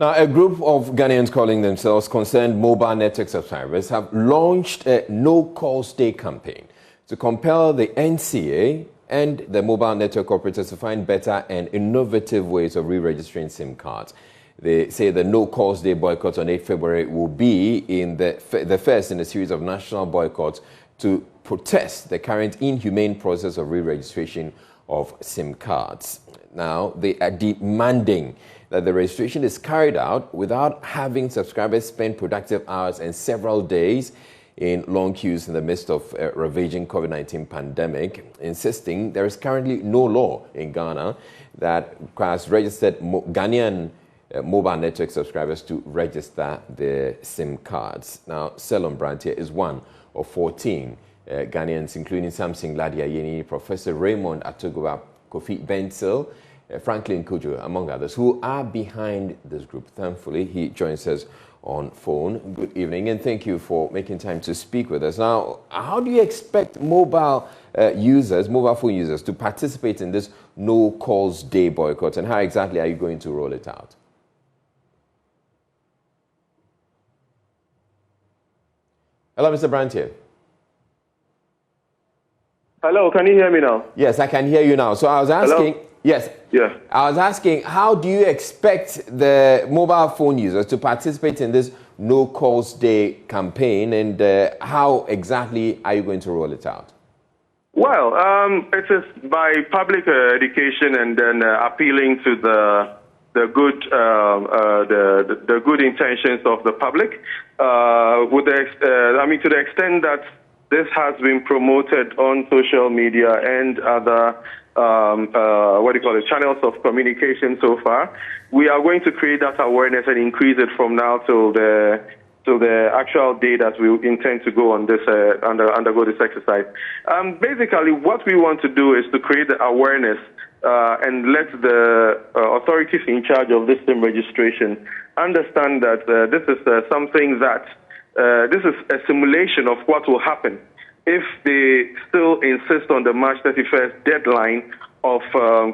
Now, a group of Ghanaians calling themselves concerned mobile network subscribers have launched a no-calls day campaign to compel the NCA and the mobile network operators to find better and innovative ways of re-registering SIM cards. They say the no-calls day boycott on 8 February will be in the first in a series of national boycotts to protest the current inhumane process of re-registration of SIM cards. Now, they are demanding that the registration is carried out without having subscribers spend productive hours and several days in long queues in the midst of a ravaging COVID-19 pandemic, insisting there is currently no law in Ghana that has registered Ghanaian mobile network subscribers to register their SIM cards. Now, Selon Brantier is one of 14 Ghanaians, including Samson Gladiayeni, Professor Raymond Atogua, Kofi Bentil, Franklin Kujo, among others, who are behind this group. Thankfully, he joins us on phone. Good evening, and thank you for making time to speak with us. Now, how do you expect mobile phone users, to participate in this no-calls day boycott, and how exactly are you going to roll it out? Hello, Mr. Brantier. Hello, can you hear me now? Yes, I can hear you now. So I was asking... Hello? Yes. Yeah. I was asking, how do you expect the mobile phone users to participate in this No Calls Day campaign, and how exactly are you going to roll it out? Well, it is by public education and then appealing to the good the good intentions of the public. To the extent that this has been promoted on social media and other channels of communication so far, we are going to create that awareness and increase it from now till the actual day that we intend to go on this undergo this exercise. Basically, what we want to do is to create the awareness and let the authorities in charge of this SIM registration understand that this is something that this is a simulation of what will happen if they still insist on the March 31st deadline of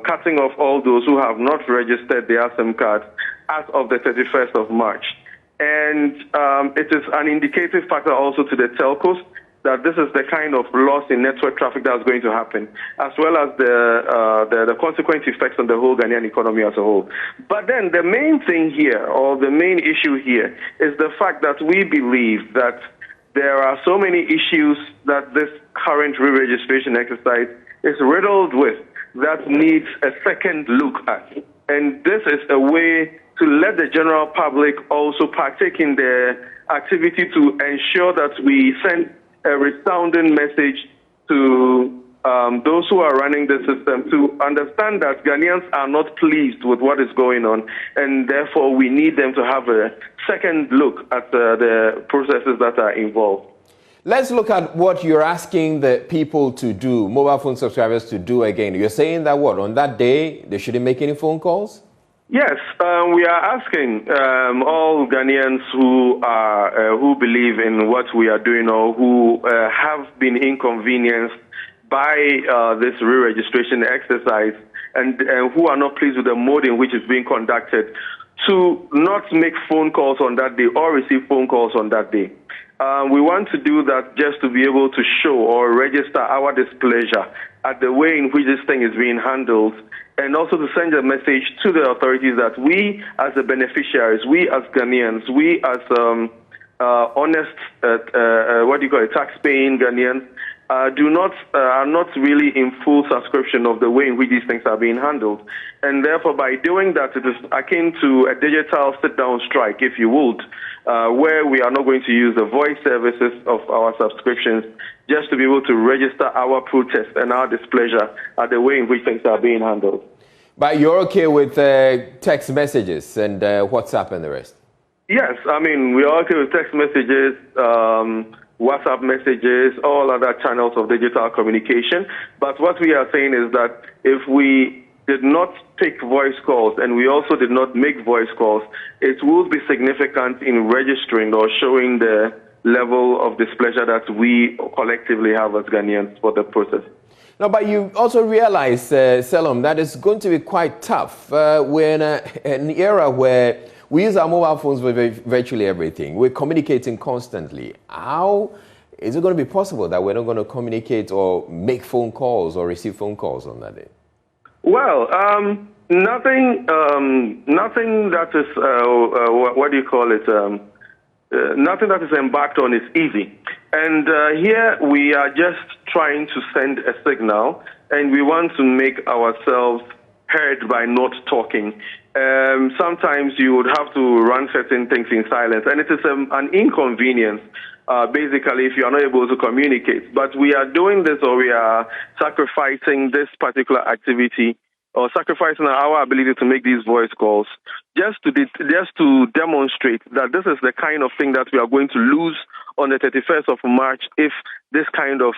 cutting off all those who have not registered their SIM cards as of the 31st of March. And it is an indicative factor also to the telcos that this is the kind of loss in network traffic that's going to happen, as well as the consequent effects on the whole Ghanaian economy as a whole. But then the main thing here, or the main issue here, is the fact that we believe that there are so many issues that this current re-registration exercise is riddled with that needs a second look at. And this is a way to let the general public also partake in the activity to ensure that we send a resounding message to those who are running the system to understand that Ghanaians are not pleased with what is going on, and therefore we need them to have a second look at the processes that are involved. Let's look at what you're asking the people to do, mobile phone subscribers to do again. You're saying that what, on that day, they shouldn't make any phone calls? Yes, we are asking all Ghanaians who believe in what we are doing or who have been inconvenienced by this re-registration exercise and who are not pleased with the mode in which it's being conducted to not make phone calls on that day or receive phone calls on that day. We want to do that just to be able to show or register our displeasure at the way in which this thing is being handled, and also to send a message to the authorities that we as the beneficiaries, we as Ghanaians, we as honest, tax-paying Ghanaians, are not really in full subscription of the way in which these things are being handled. And therefore, by doing that, it is akin to a digital sit-down strike, if you would, where we are not going to use the voice services of our subscriptions just to be able to register our protest and our displeasure at the way in which things are being handled. But you're okay with text messages and WhatsApp and the rest? Yes, I mean, we're okay with text messages, WhatsApp messages, all other channels of digital communication. But what we are saying is that if we did not take voice calls and we also did not make voice calls, it will be significant in registering or showing the level of displeasure that we collectively have as Ghanaians for the process. No, but you also realize, Selom, that it's going to be quite tough. We're in an era where We use our mobile phones for virtually everything. We're communicating constantly. How is it going to be possible that we're not going to communicate or make phone calls or receive phone calls on that day? Well, nothing that is, what do you call it? Nothing that is embarked on is easy. And here we are just trying to send a signal, and we want to make ourselves heard by not talking. Sometimes you would have to run certain things in silence, and it is an inconvenience, basically, if you are not able to communicate. But we are doing this, or we are sacrificing this particular activity, or sacrificing our ability to make these voice calls, just to demonstrate that this is the kind of thing that we are going to lose on the 31st of March if this kind of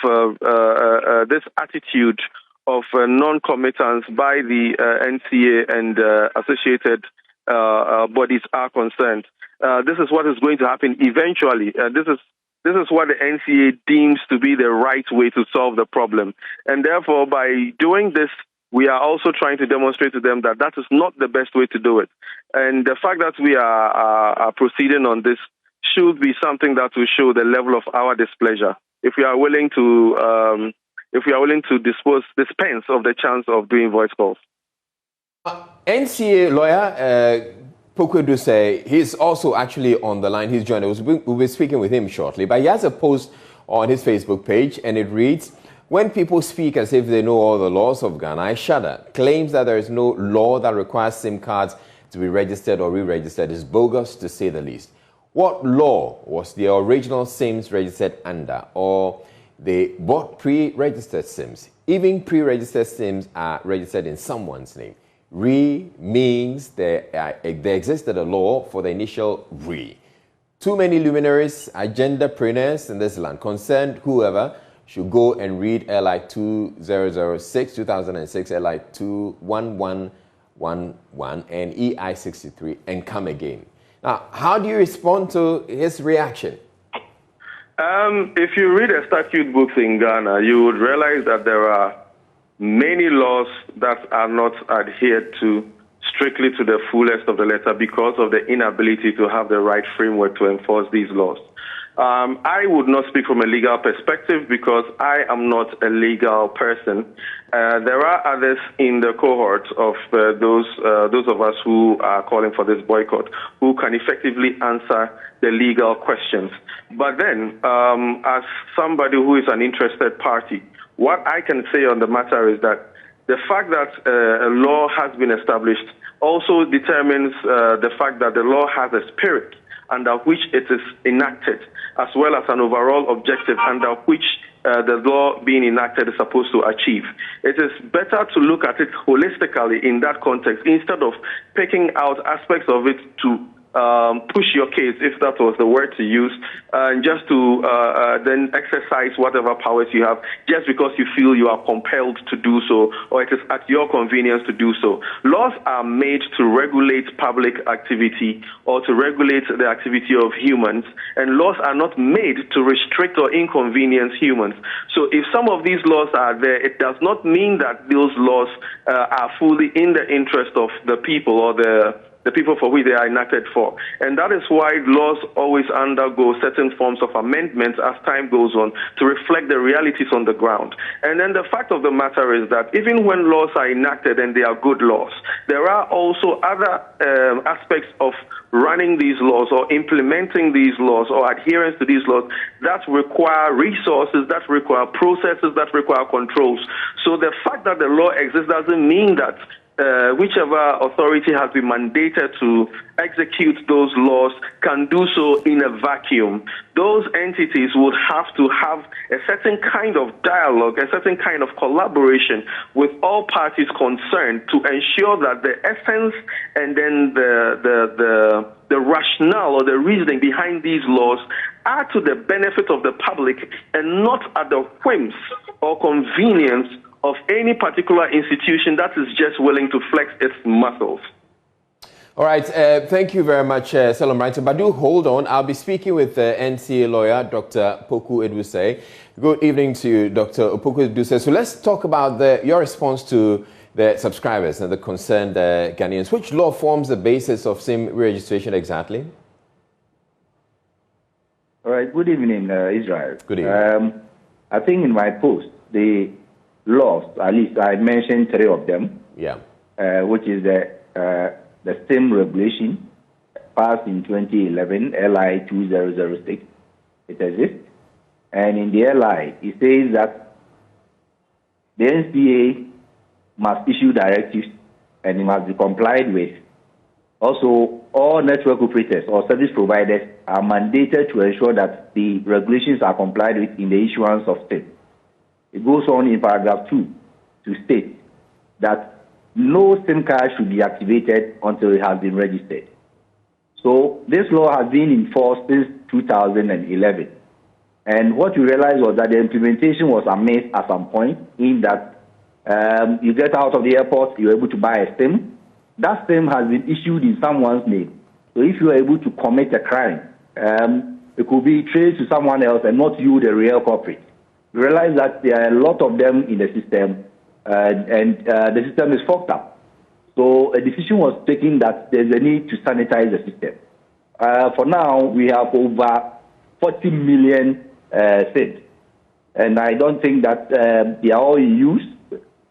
this attitude of non-committance by the NCA and associated bodies are concerned. This is what is going to happen eventually. This is what the NCA deems to be the right way to solve the problem. And therefore, by doing this, we are also trying to demonstrate to them that that is not the best way to do it. And the fact that we are proceeding on this should be something that will show the level of our displeasure. If we are willing to dispense of the chance of doing voice calls. NCA lawyer Poku Edusei, he's also actually on the line. He's joined us. We'll be speaking with him shortly. But he has a post on his Facebook page, and it reads, "When people speak as if they know all the laws of Ghana, I shudder. Claims that there is no law that requires SIM cards to be registered or re-registered is bogus, to say the least. What law was the original SIMs registered under? Or they bought pre-registered SIMs? Even pre-registered SIMs are registered in someone's name. Re means there existed a law for the initial re. Too many luminaries, agenda-preneurs in this land, concerned whoever should go and read LI 2006, 2006, LI 21111, and EI 63 and come again." Now, how do you respond to his reaction? If you read the statute books in Ghana, you would realize that there are many laws that are not adhered to strictly to the fullest of the letter because of the inability to have the right framework to enforce these laws. I would not speak from a legal perspective because I am not a legal person. There are others in the cohort of those of us who are calling for this boycott who can effectively answer the legal questions. But then, as somebody who is an interested party, what I can say on the matter is that the fact that a law has been established also determines the fact that the law has a spirit under which it is enacted, as well as an overall objective under which the law being enacted is supposed to achieve. It is better to look at it holistically in that context instead of picking out aspects of it to push your case, if that was the word to use, and just to then exercise whatever powers you have just because you feel you are compelled to do so, or it is at your convenience to do so. Laws are made to regulate public activity or to regulate the activity of humans, and laws are not made to restrict or inconvenience humans. So if some of these laws are there, it does not mean that those laws are fully in the interest of the people or the people for which they are enacted for. And that is why laws always undergo certain forms of amendments as time goes on to reflect the realities on the ground. And then the fact of the matter is that even when laws are enacted and they are good laws, there are also other aspects of running these laws or implementing these laws or adherence to these laws that require resources, that require processes, that require controls. So the fact that the law exists doesn't mean that whichever authority has been mandated to execute those laws can do so in a vacuum. Those entities would have to have a certain kind of dialogue, a certain kind of collaboration with all parties concerned to ensure that the essence and then the rationale or the reasoning behind these laws are to the benefit of the public and not at the whims or convenience of any particular institution that is just willing to flex its muscles. All right, thank you very much, Salom Wrighton. But do hold on. I'll be speaking with NCA lawyer, Dr. Poku Edusei. Good evening to you, Dr. Poku Edusei. So let's talk about your response to the subscribers and the concerned Ghanaians. Which law forms the basis of SIM registration exactly? All right. Good evening, Israel. Good evening. I think in my post, the laws, at least I mentioned 3 of them. Yeah. Which is the SIM regulation passed in 2011, LI 2006. It exists. And in the LI, it says that the NCA must issue directives and it must be complied with. Also, all network operators or service providers are mandated to ensure that the regulations are complied with in the issuance of SIM. It goes on in paragraph 2 to state that no SIM card should be activated until it has been registered. So this law has been in force since 2011. And what we realized was that the implementation was amiss at some point, in that you get out of the airport, you're able to buy a SIM. That SIM has been issued in someone's name. So if you are able to commit a crime, it could be traced to someone else and not you, the real culprit. We realize that there are a lot of them in the system, and the system is fucked up. So a decision was taken that there's a need to sanitize the system. For now, we have over 40 million SIMs, and I don't think that they are all in use.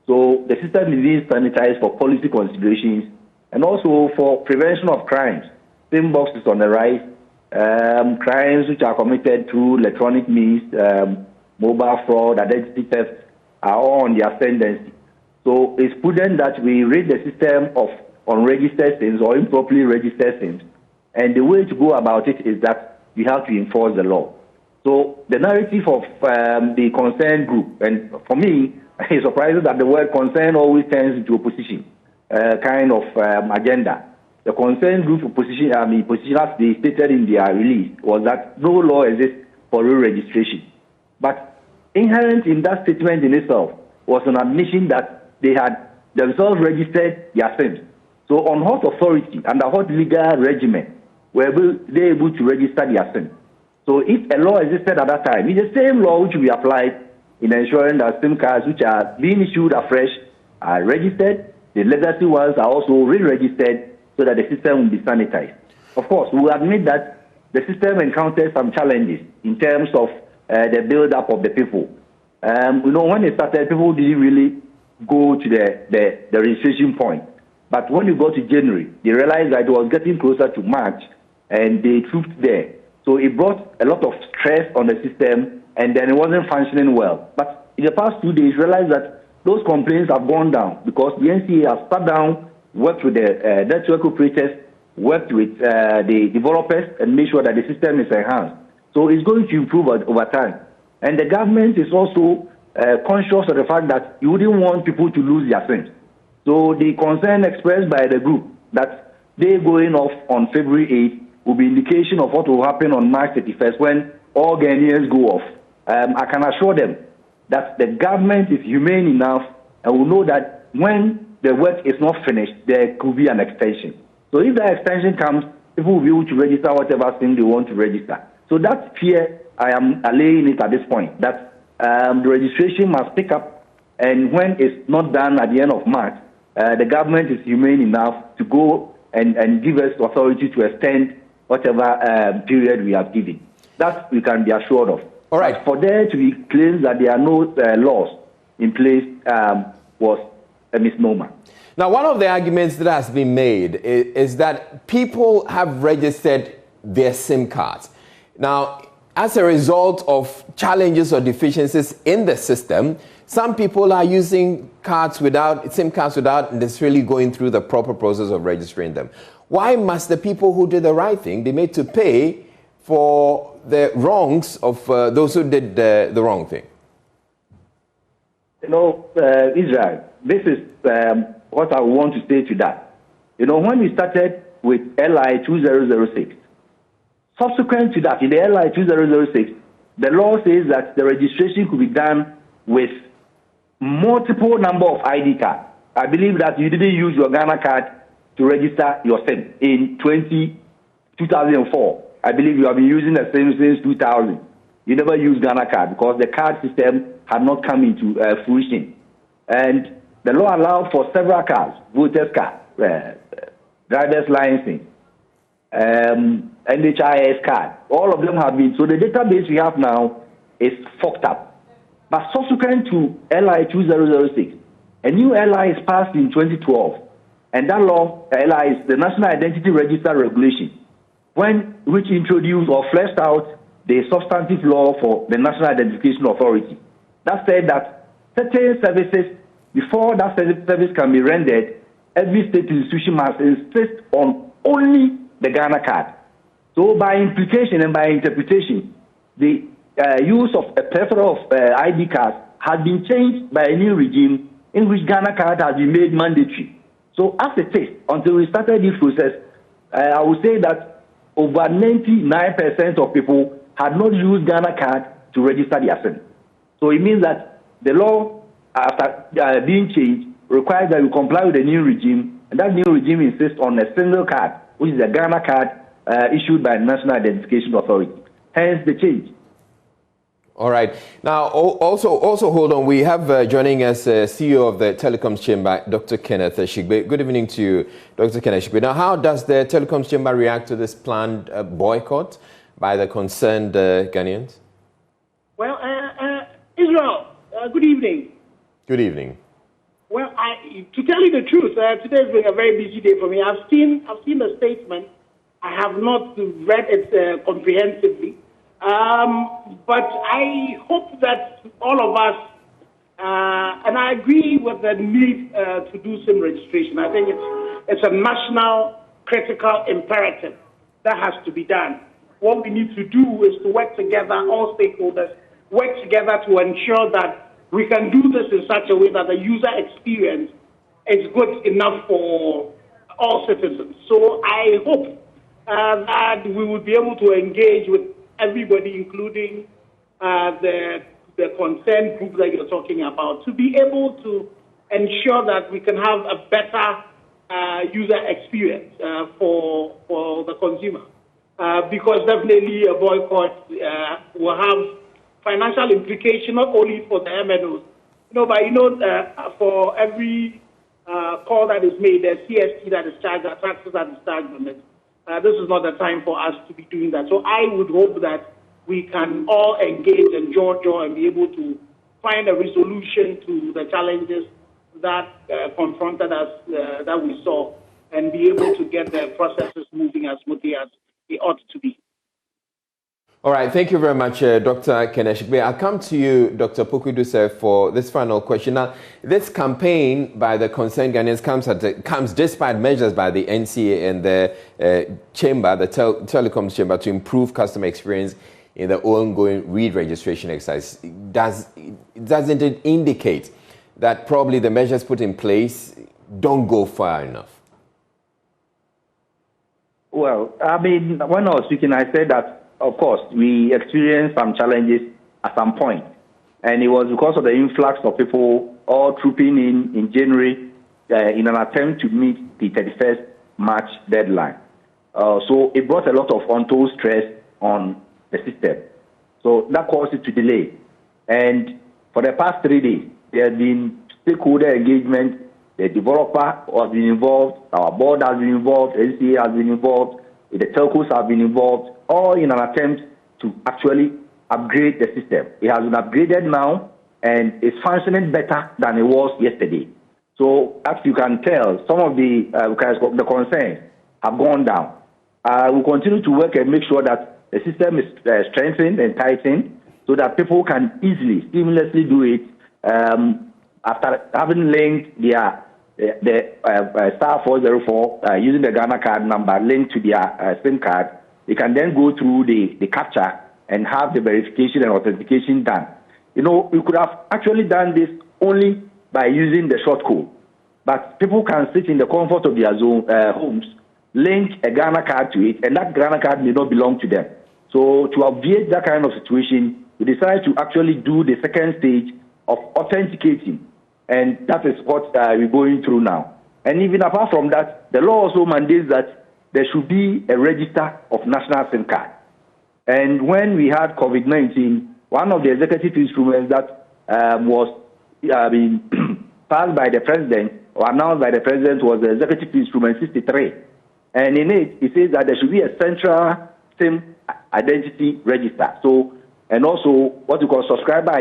So the system is being sanitized for policy considerations and also for prevention of crimes. SIM box is on the rise. Crimes which are committed through electronic means, mobile fraud, identity theft, are all on the ascendancy. So it's prudent that we rid the system of unregistered SIMs or improperly registered SIMs. And the way to go about it is that we have to enforce the law. So the narrative of the concerned group, and for me, it's surprising that the word concern always turns into opposition kind of agenda. The concerned group opposition, as they stated in their release, was that no law exists for re-registration. But inherent in that statement in itself was an admission that they had themselves registered their SIMs. So on what authority, under what legal regimen, were they able to register their SIM? So if a law existed at that time, it's the same law which we applied in ensuring that SIM cards which are being issued afresh are registered. The legacy ones are also re-registered so that the system will be sanitized. Of course, we will admit that the system encounters some challenges in terms of the build-up of the people. When it started, people didn't really go to the registration point. But when you go to January, they realized that it was getting closer to March, and they trooped there. So it brought a lot of stress on the system, and then it wasn't functioning well. But in the past 2 days, realized that those complaints have gone down because the NCA has sat down, worked with the network operators, worked with the developers, and made sure that the system is enhanced. So it's going to improve over time. And the government is also conscious of the fact that you wouldn't want people to lose their SIMs. So the concern expressed by the group that they going off on February 8th will be indication of what will happen on March 31st when all Ghanaians go off. I can assure them that the government is humane enough and will know that when the work is not finished, there could be an extension. So if that extension comes, people will be able to register whatever thing they want to register. So that fear, I am allaying it at this point, that the registration must pick up, and when it's not done at the end of March, the government is humane enough to go and give us authority to extend whatever period we have given. That we can be assured of. All right. But for there to be claims that there are no laws in place was a misnomer. Now, one of the arguments that has been made is that people have registered their SIM cards. Now, as a result of challenges or deficiencies in the system, some people are using SIM cards without necessarily going through the proper process of registering them. Why must the people who did the right thing be made to pay for the wrongs of those who did the wrong thing? Israel, this is what I want to say to that. When we started with LI 2006, subsequent to that, in the LI 2006, the law says that the registration could be done with multiple number of ID cards. I believe that you didn't use your Ghana card to register your SIM in 2004. I believe you have been using the SIM since 2000. You never used Ghana card because the card system had not come into fruition. And the law allowed for several cards, voters card, driver's license, NHIS card. All of them have been. So the database we have now is fucked up. But subsequent to LI 2006, a new LI is passed in 2012. And that law, LI, is the National Identity Register Regulation, which introduced or fleshed out the substantive law for the National Identification Authority. That said that certain services, before that service can be rendered, every state institution must insist on only the Ghana card. So by implication and by interpretation, the use of a plethora of ID cards has been changed by a new regime in which Ghana card has been made mandatory. So as it is, until we started this process, I would say that over 99% of people had not used Ghana card to register their SIM. So it means that the law, after being changed, requires that we comply with the new regime, and that new regime insists on a single card, which is a Ghana card issued by the National Identification Authority. Hence the change. All right. Now, also hold on. We have joining us CEO of the Telecoms Chamber, Dr. Kenneth Shigbe. Good evening to you, Dr. Kenneth Shigbe. Now, how does the Telecoms Chamber react to this planned boycott by the concerned Ghanaians? Well, Israel, good evening. Good evening. Well, to tell you the truth, today has been a very busy day for me. I've seen the statement. I have not read it comprehensively. But I hope that all of us, and I agree with the need to do SIM registration. I think it's a national critical imperative that has to be done. What we need to do is to work together, all stakeholders, work together to ensure that we can do this in such a way that the user experience is good enough for all citizens. So I hope that we will be able to engage with everybody, including the concerned group that you're talking about, to be able to ensure that we can have a better user experience for the consumer. Because definitely a boycott will have financial implication not only for the MNOs, but for every call that is made, there's CST that is charged, there are taxes that is charged on it. This is not the time for us to be doing that. So I would hope that we can all engage and jaw and be able to find a resolution to the challenges that confronted us, that we saw, and be able to get the processes moving as smoothly as they ought to be. All right, thank you very much, Dr. Kenneth Shigbe. I'll come to you, Dr. Poku-Dusef, for this final question. Now, this campaign by the concerned Ghanaians comes despite measures by the NCA and the chamber, the Telecoms Chamber, to improve customer experience in the ongoing re-registration exercise. Doesn't it indicate that probably the measures put in place don't go far enough? Well, I mean, when I was speaking, I said that, of course, we experienced some challenges at some point. And it was because of the influx of people all trooping in January in an attempt to meet the 31st March deadline. So it brought a lot of untold stress on the system. So that caused it to delay. And for the past 3 days, there has been stakeholder engagement. The developer has been involved, our board has been involved, NCA has been involved, the telcos have been involved, all in an attempt to actually upgrade the system. It has been upgraded now, and it's functioning better than it was yesterday. So, as you can tell, some of the concerns have gone down. We'll continue to work and make sure that the system is strengthened and tightened so that people can easily, seamlessly do it after having linked their star 404 using the Ghana card number linked to their SIM card. They can then go through the capture and have the verification and authentication done. We could have actually done this only by using the short code. But people can sit in the comfort of their homes, link a Ghana card to it, and that Ghana card may not belong to them. So to obviate that kind of situation, we decided to actually do the second stage of authenticating. And that is what we're going through now. And even apart from that, the law also mandates that there should be a register of national SIM card. And when we had COVID-19, one of the executive instruments that was passed by the president or announced by the president was the Executive Instrument 63. And in it says that there should be a central SIM identity register. So, and also what we call subscriber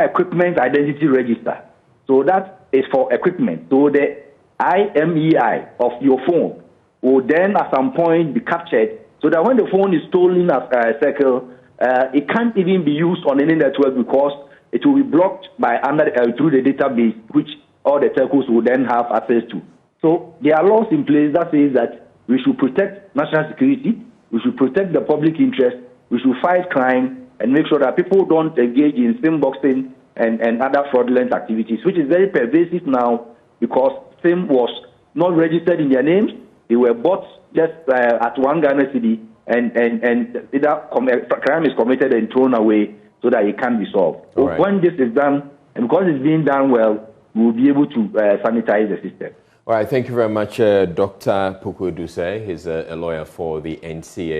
equipment identity register. So that is for equipment. So the IMEI of your phone will then at some point be captured so that when the phone is stolen as a circle, it can't even be used on any network because it will be blocked by through the database, which all the telcos will then have access to. So there are laws in place that says that we should protect national security, we should protect the public interest, we should fight crime, and make sure that people don't engage in SIM boxing and other fraudulent activities, which is very pervasive now because SIM was not registered in their names. They were bought just at 1 Ghana cedi, and either crime is committed and thrown away so that it can be solved. So right. When this is done, and because it's being done well, we will be able to sanitize the system. All right, thank you very much, Dr. Poku Duse. He's a lawyer for the NCA.